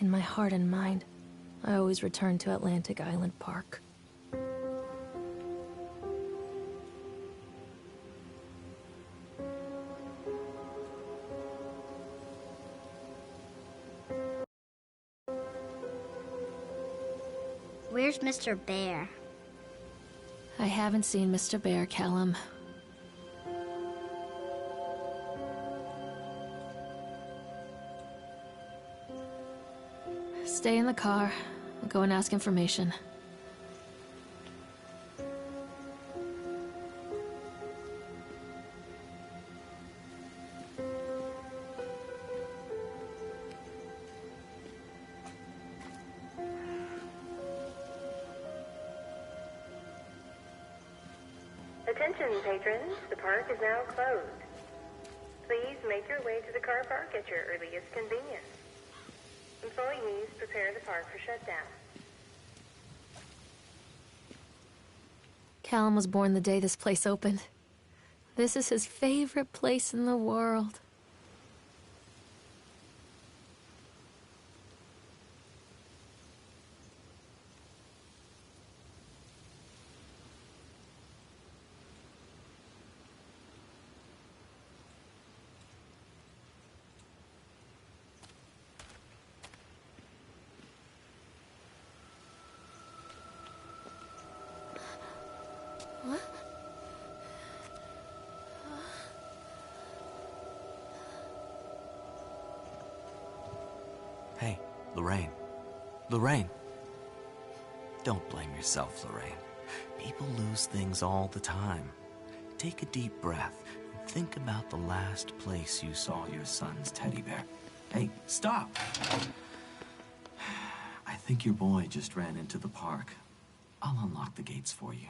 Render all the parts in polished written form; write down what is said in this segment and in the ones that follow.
In my heart and mind, I always return to Atlantic Island Park. Where's Mr. Bear? I haven't seen Mr. Bear, Callum. Stay in the car. I'll go and ask information. Attention, patrons. The park is now closed. Please make your way to the car park at your earliest convenience. Employees prepare the park for shutdown. Callum was born the day this place opened. This is his favorite place in the world. Hey, Lorraine. Lorraine. Don't blame yourself, Lorraine. People lose things all the time. Take a deep breath and think about the last place you saw your son's teddy bear. Hey, stop! I think your boy just ran into the park. I'll unlock the gates for you.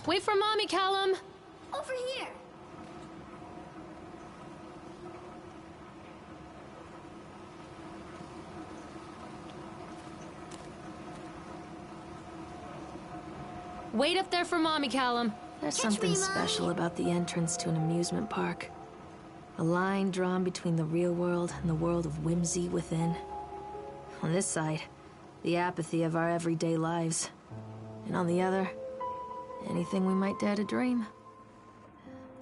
Wait for Mommy, Callum! Over here! Wait up there for Mommy, Callum. There's Catch something me, special Mommy. about the entrance to an amusement park. A line drawn between the real world and the world of whimsy within. On this side, the apathy of our everyday lives. And on the other, anything we might dare to dream.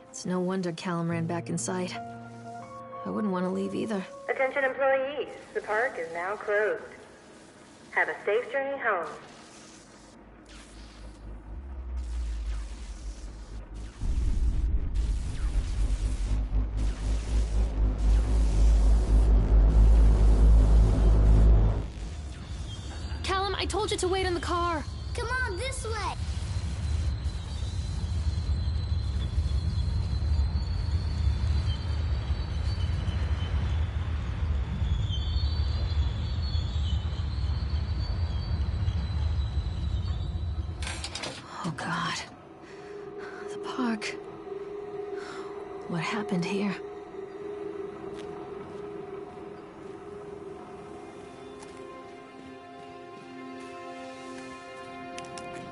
It's no wonder Callum ran back inside. I wouldn't want to leave either. Attention, employees. The park is now closed. Have a safe journey home. Callum, I told you to wait in the car. Come on, this way! Oh, God. The park. What happened here?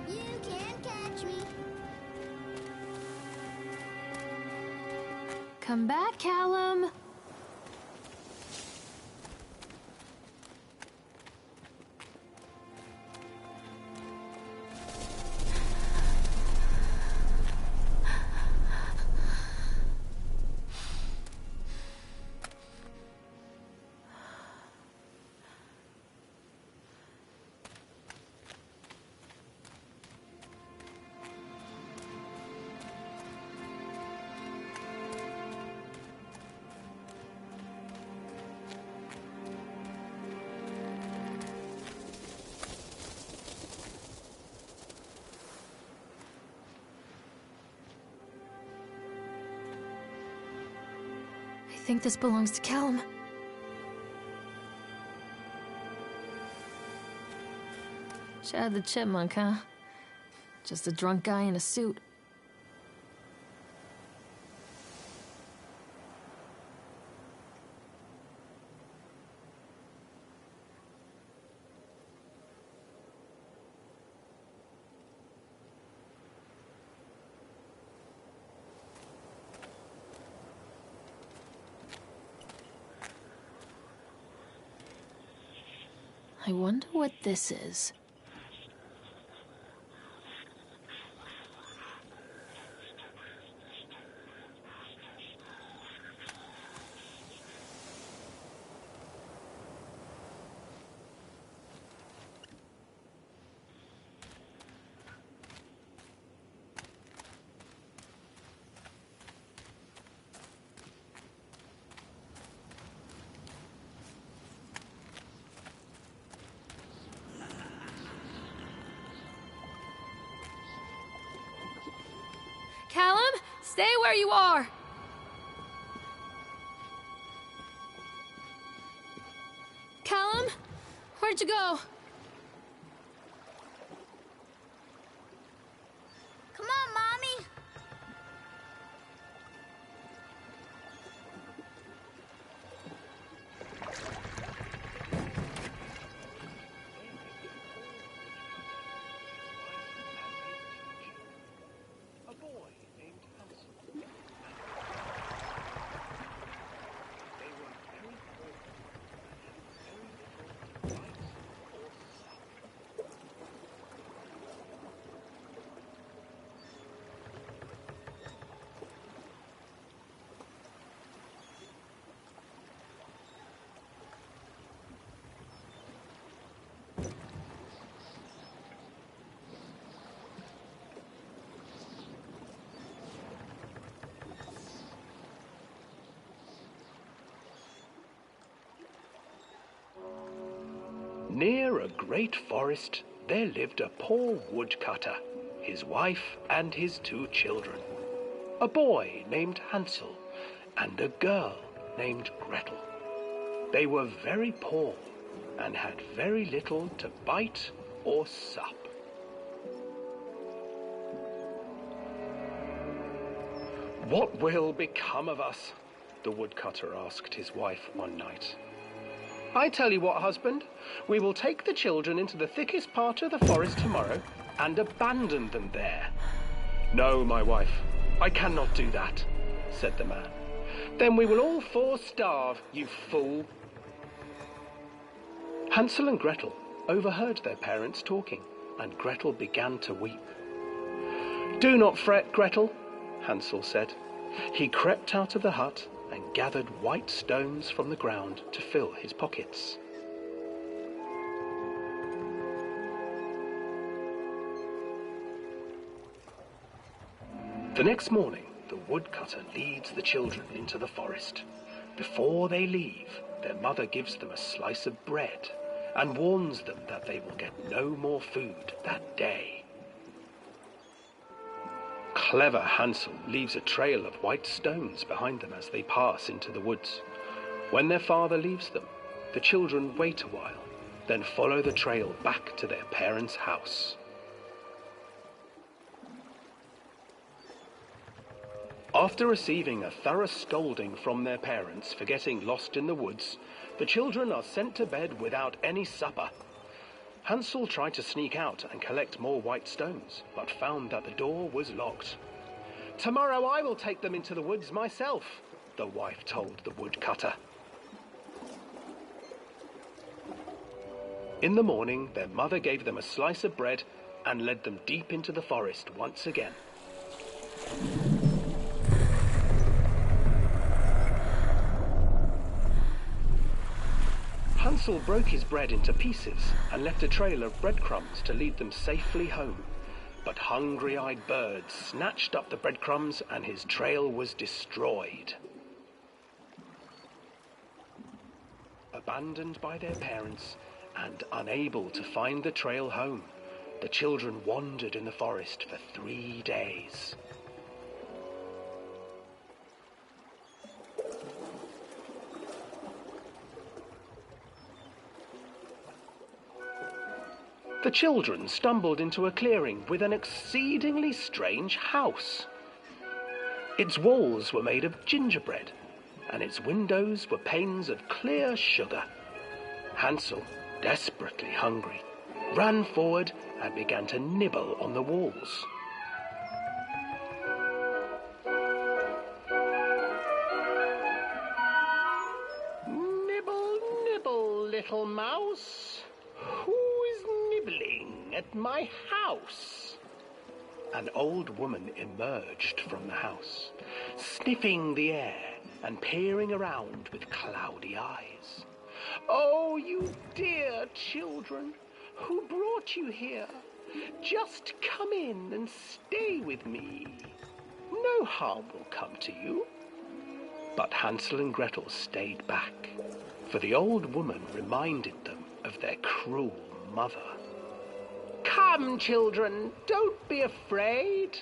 You can't catch me. Come back, Callum. I think this belongs to Callum. Chad the Chipmunk, huh? Just a drunk guy in a suit. I wonder what this is. Callum, stay where you are! Callum? Where'd you go? Come on, Mommy. Near a great forest, there lived a poor woodcutter, his wife and his 2 children. A boy named Hansel and a girl named Gretel. They were very poor and had very little to bite or sup. "What will become of us?" the woodcutter asked his wife one night. "I tell you what, husband, we will take the children into the thickest part of the forest tomorrow and abandon them there." "No, my wife, I cannot do that," said the man. "Then we will all 4 starve, you fool." Hansel and Gretel overheard their parents talking, and Gretel began to weep. "Do not fret, Gretel," Hansel said. He crept out of the hut and gathered white stones from the ground to fill his pockets. The next morning, the woodcutter leads the children into the forest. Before they leave, their mother gives them a slice of bread and warns them that they will get no more food that day. Clever Hansel leaves a trail of white stones behind them as they pass into the woods. When their father leaves them, the children wait a while, then follow the trail back to their parents' house. After receiving a thorough scolding from their parents for getting lost in the woods, the children are sent to bed without any supper. Hansel tried to sneak out and collect more white stones, but found that the door was locked. "Tomorrow I will take them into the woods myself," the wife told the woodcutter. In the morning, their mother gave them a slice of bread and led them deep into the forest once again. Hansel broke his bread into pieces and left a trail of breadcrumbs to lead them safely home. But hungry-eyed birds snatched up the breadcrumbs and his trail was destroyed. Abandoned by their parents and unable to find the trail home, the children wandered in the forest for 3 days. The children stumbled into a clearing with an exceedingly strange house. Its walls were made of gingerbread, and its windows were panes of clear sugar. Hansel, desperately hungry, ran forward and began to nibble on the walls. "Nibble, nibble, little mouse. at my house? An old woman emerged from the house, sniffing the air and peering around with cloudy eyes. Oh, you dear children, who brought you here? Just come in and stay with me. No harm will come to you. But Hansel and Gretel stayed back, for the old woman reminded them of their cruel mother. Come, children, don't be afraid.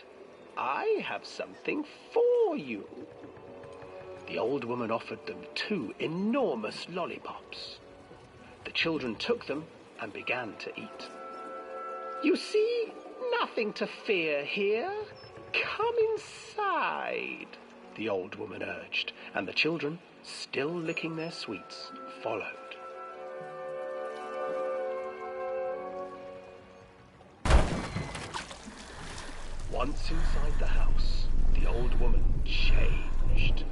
I have something for you. The old woman offered them 2 enormous lollipops. The children took them and began to eat. You see, nothing to fear here. Come inside, the old woman urged, and the children, still licking their sweets, followed. Once inside the house, the old woman changed.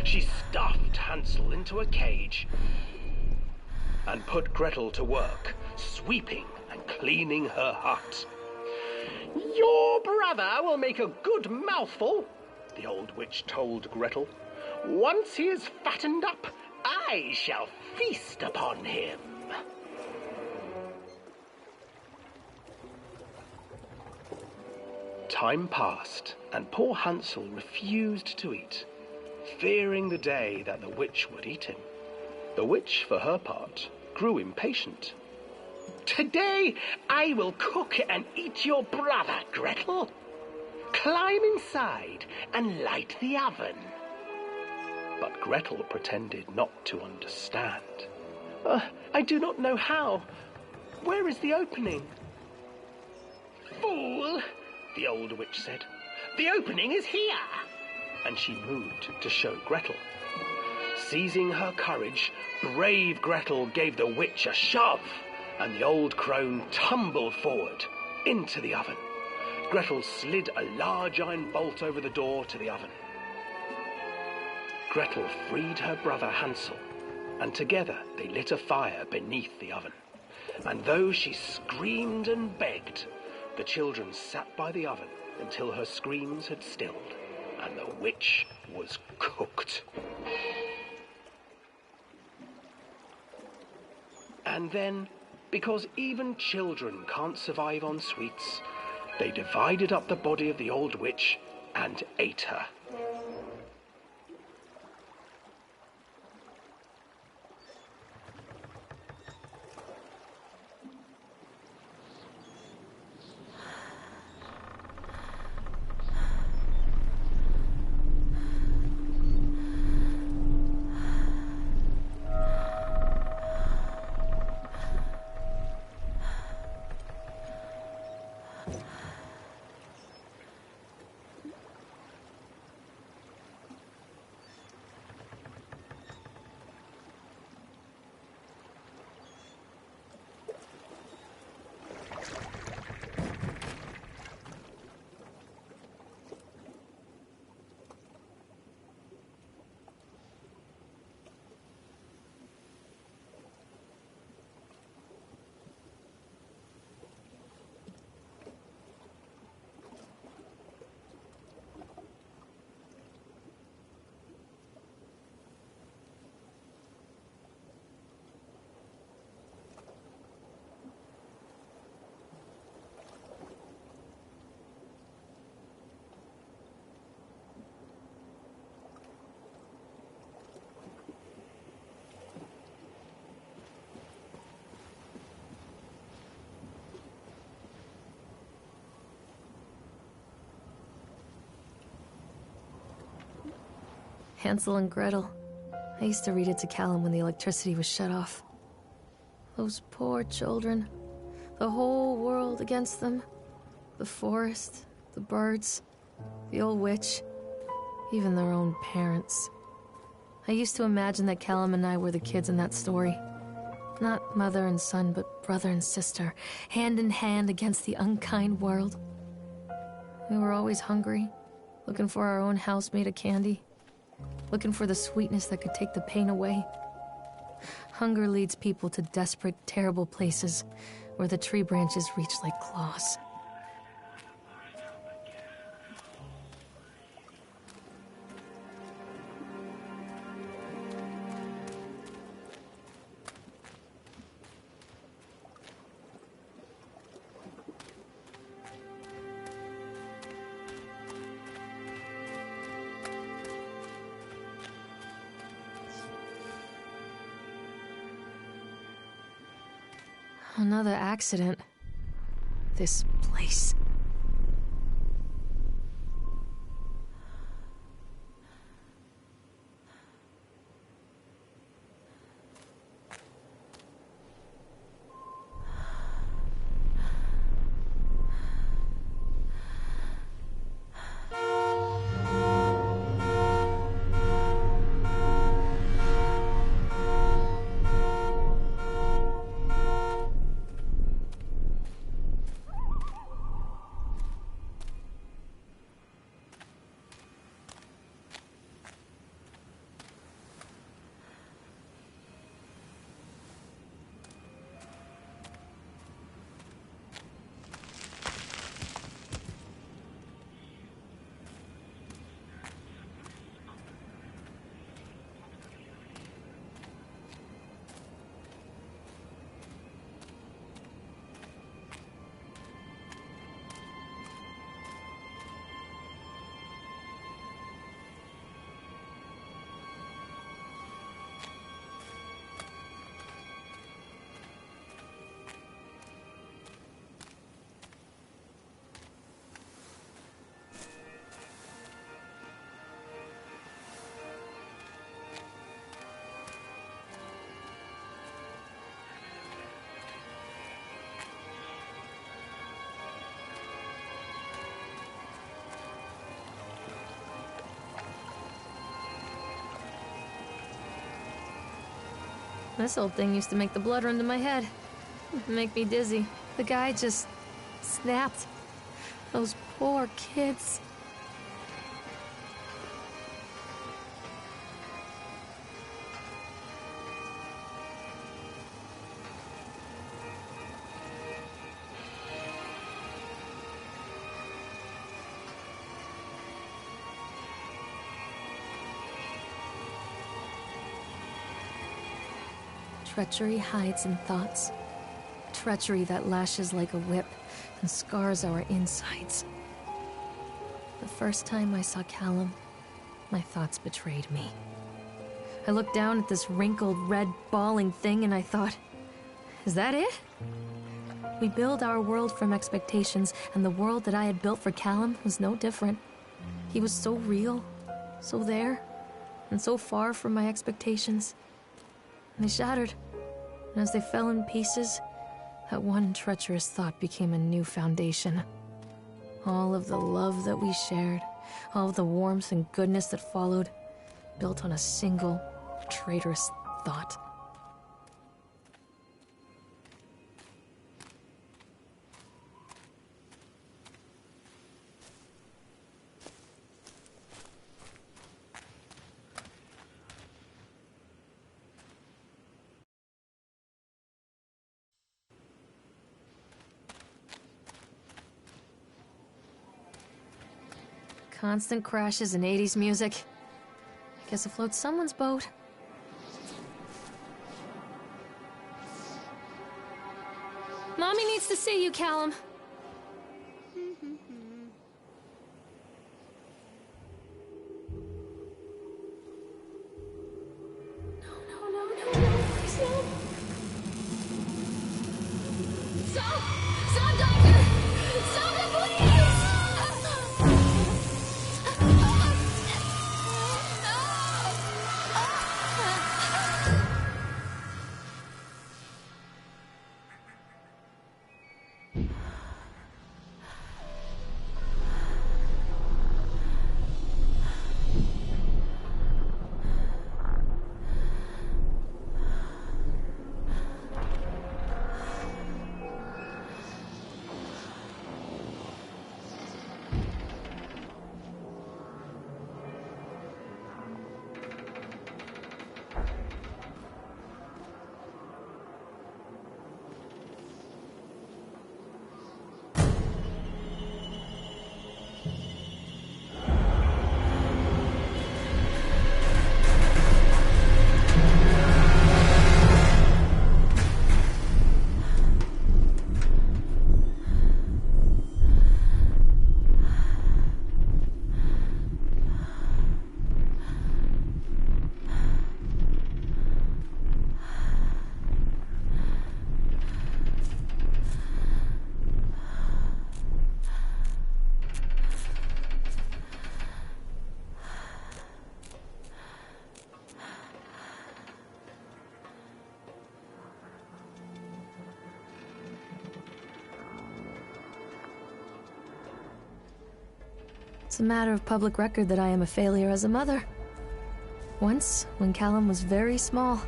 She stuffed Hansel into a cage and put Gretel to work, sweeping and cleaning her hut. Your brother will make a good mouthful, the old witch told Gretel. Once he is fattened up, I shall feast upon him. Time passed, and poor Hansel refused to eat, fearing the day that the witch would eat him. The witch, for her part, grew impatient. Today I will cook and eat your brother, Gretel. Climb inside and light the oven. But Gretel pretended not to understand. I do not know how. Where is the opening? Fool, the old witch said. The opening is here. And she moved to show Gretel. Seizing her courage, brave Gretel gave the witch a shove, and the old crone tumbled forward into the oven. Gretel slid a large iron bolt over the door to the oven. Gretel freed her brother Hansel, and together they lit a fire beneath the oven. And though she screamed and begged, the children sat by the oven until her screams had stilled, and the witch was cooked. And then, because even children can't survive on sweets, they divided up the body of the old witch and ate her. Hansel and Gretel. I used to read it to Callum when the electricity was shut off. Those poor children. The whole world against them. The forest, the birds, the old witch, even their own parents. I used to imagine that Callum and I were the kids in that story. Not mother and son, but brother and sister, hand in hand against the unkind world. We were always hungry, looking for our own house made of candy. Looking for the sweetness that could take the pain away. Hunger leads people to desperate, terrible places where the tree branches reach like claws. Another accident. This place. This old thing used to make the blood run to my head. Make me dizzy. The guy just snapped. Those poor kids. Treachery hides in thoughts. Treachery that lashes like a whip and scars our insides. The first time I saw Callum, my thoughts betrayed me. I looked down at this wrinkled, red, bawling thing and I thought, is that it? We build our world from expectations, and the world that I had built for Callum was no different. He was so real, so there, and so far from my expectations. And they shattered. And as they fell in pieces, that one treacherous thought became a new foundation. All of the love that we shared, all of the warmth and goodness that followed, built on a single, traitorous thought. Constant crashes and 80s music. I guess it floats someone's boat. Mommy needs to see you, Callum. It's a matter of public record that I am a failure as a mother. Once, when Callum was very small,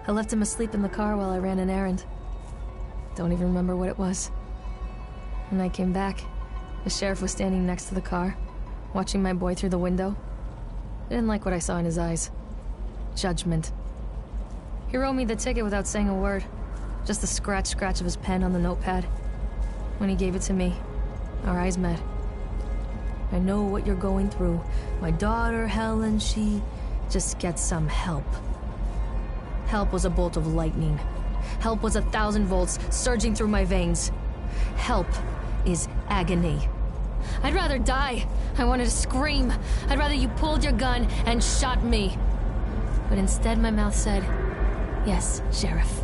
I left him asleep in the car while I ran an errand. Don't even remember what it was. When I came back, the sheriff was standing next to the car, watching my boy through the window. I didn't like what I saw in his eyes. Judgment. He wrote me the ticket without saying a word, just the scratch of his pen on the notepad. When he gave it to me, our eyes met. I know what you're going through. My daughter, Helen, she just gets some help. Help was a bolt of lightning. Help was 1,000 volts surging through my veins. Help is agony. I'd rather die. I wanted to scream. I'd rather you pulled your gun and shot me. But instead my mouth said, "Yes, Sheriff."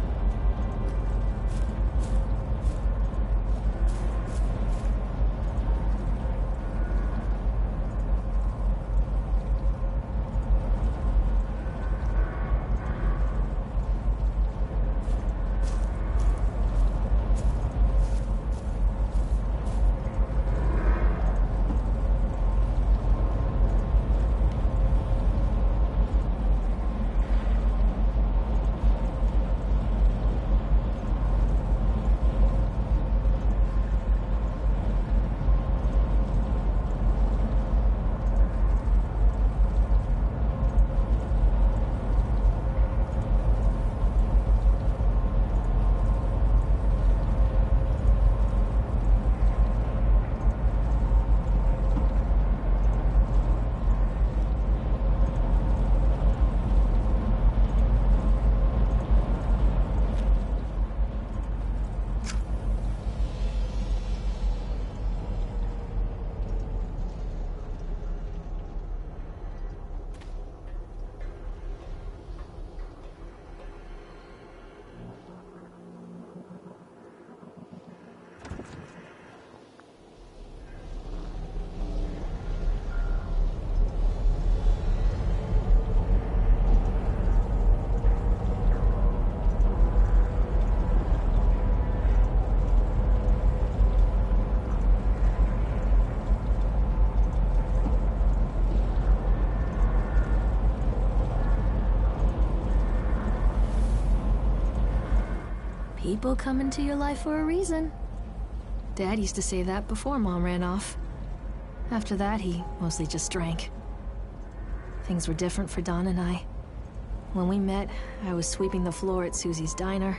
People come into your life for a reason. Dad used to say that before Mom ran off. After that, he mostly just drank. Things were different for Don and I. When we met, I was sweeping the floor at Susie's diner.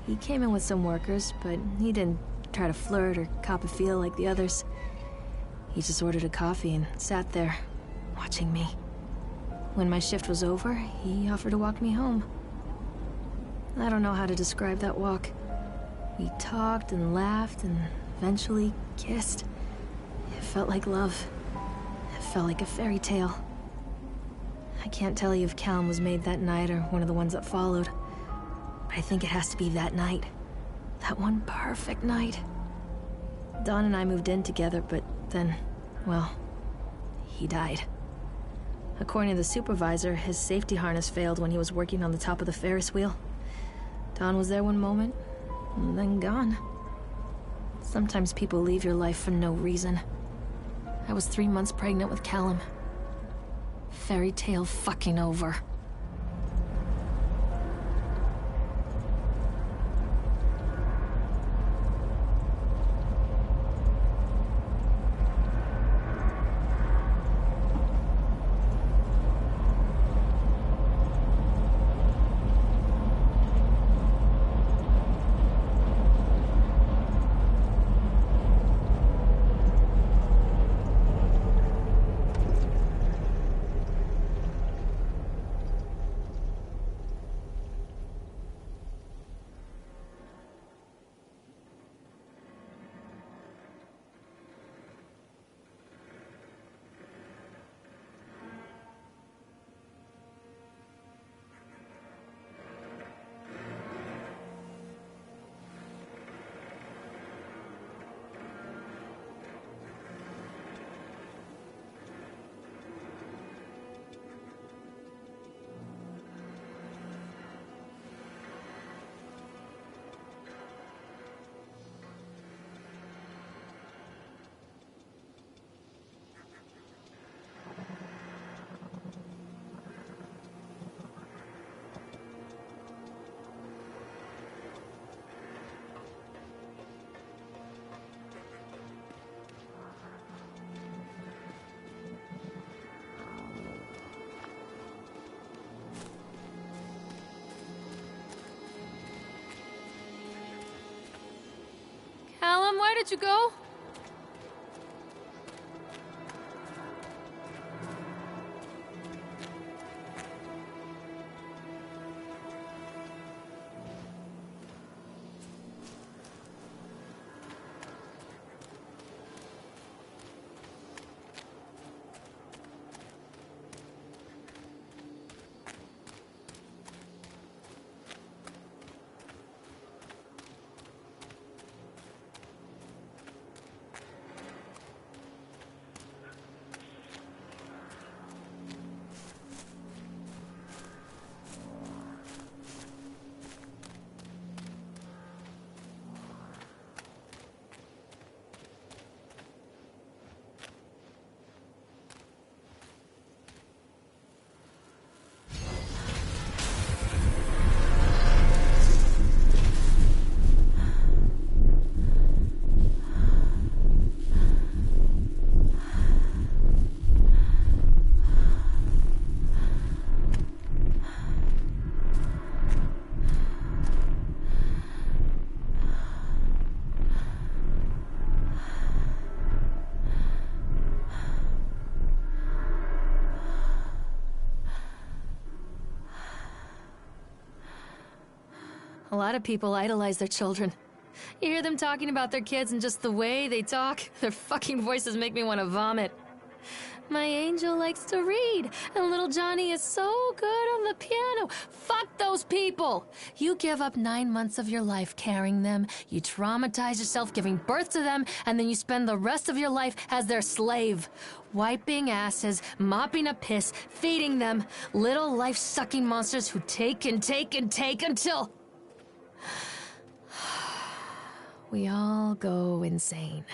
He came in with some workers, but he didn't try to flirt or cop a feel like the others. He just ordered a coffee and sat there, watching me. When my shift was over, he offered to walk me home. I don't know how to describe that walk. We talked and laughed and eventually kissed. It felt like love. It felt like a fairy tale. I can't tell you if Callum was made that night or one of the ones that followed, but I think it has to be that night. That one perfect night. Dawn and I moved in together, but then, well, he died. According to the supervisor, his safety harness failed when he was working on the top of the Ferris wheel. Dawn was there one moment, and then gone. Sometimes people leave your life for no reason. I was 3 months pregnant with Callum. Fairy tale fucking over. did you go? A lot of people idolize their children. You hear them talking about their kids and just the way they talk, their fucking voices make me want to vomit. My angel likes to read, and little Johnny is so good on the piano. Fuck those people! You give up 9 months of your life carrying them, you traumatize yourself giving birth to them, and then you spend the rest of your life as their slave. Wiping asses, mopping up piss, feeding them. Little life-sucking monsters who take and take and take until... we all go insane.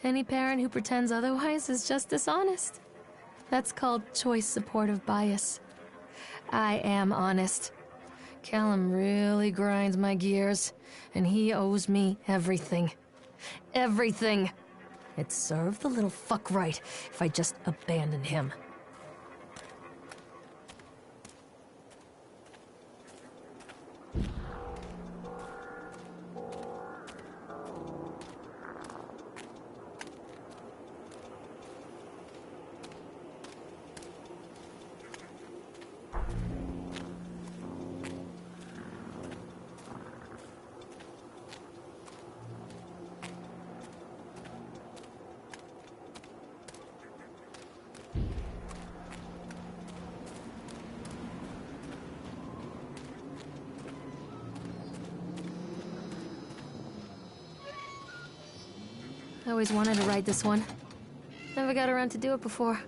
Any parent who pretends otherwise is just dishonest. That's called choice supportive bias. I am honest. Callum really grinds my gears, and he owes me everything. Everything. It'd serve the little fuck right if I just abandoned him. I always wanted to ride this one. Never got around to do it before.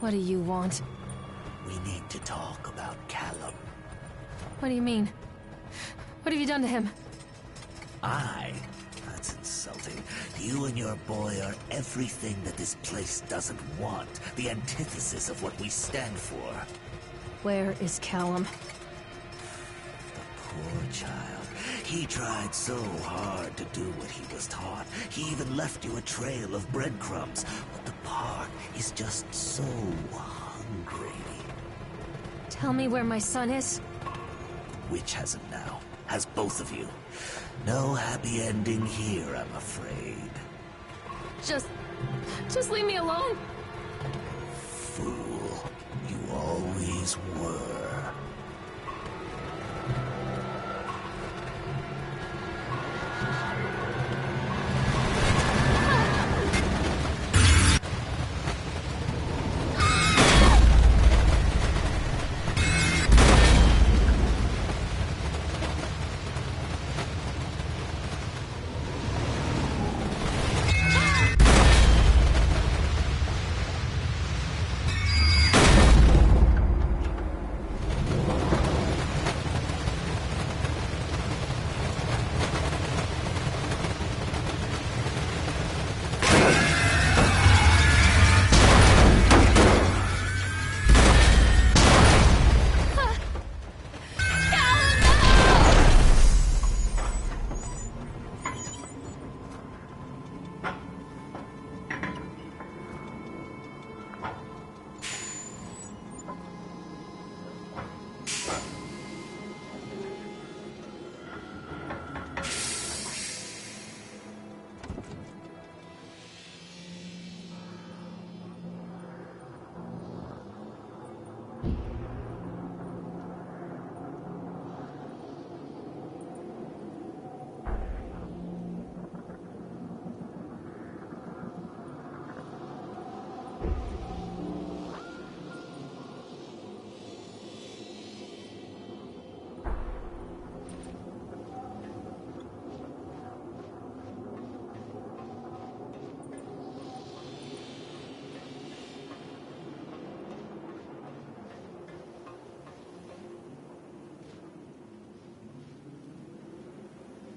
What do you want? We need to talk about Callum. What do you mean? What have you done to him? That's insulting. You and your boy are everything that this place doesn't want. The antithesis of what we stand for. Where is Callum? The poor child. He tried so hard to do what he was taught. He even left you a trail of breadcrumbs. But the park is just so hungry. Tell me where my son is. Which has him now? Has both of you. No happy ending here, I'm afraid. Just leave me alone. Fool. You always were.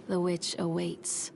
The witch awaits.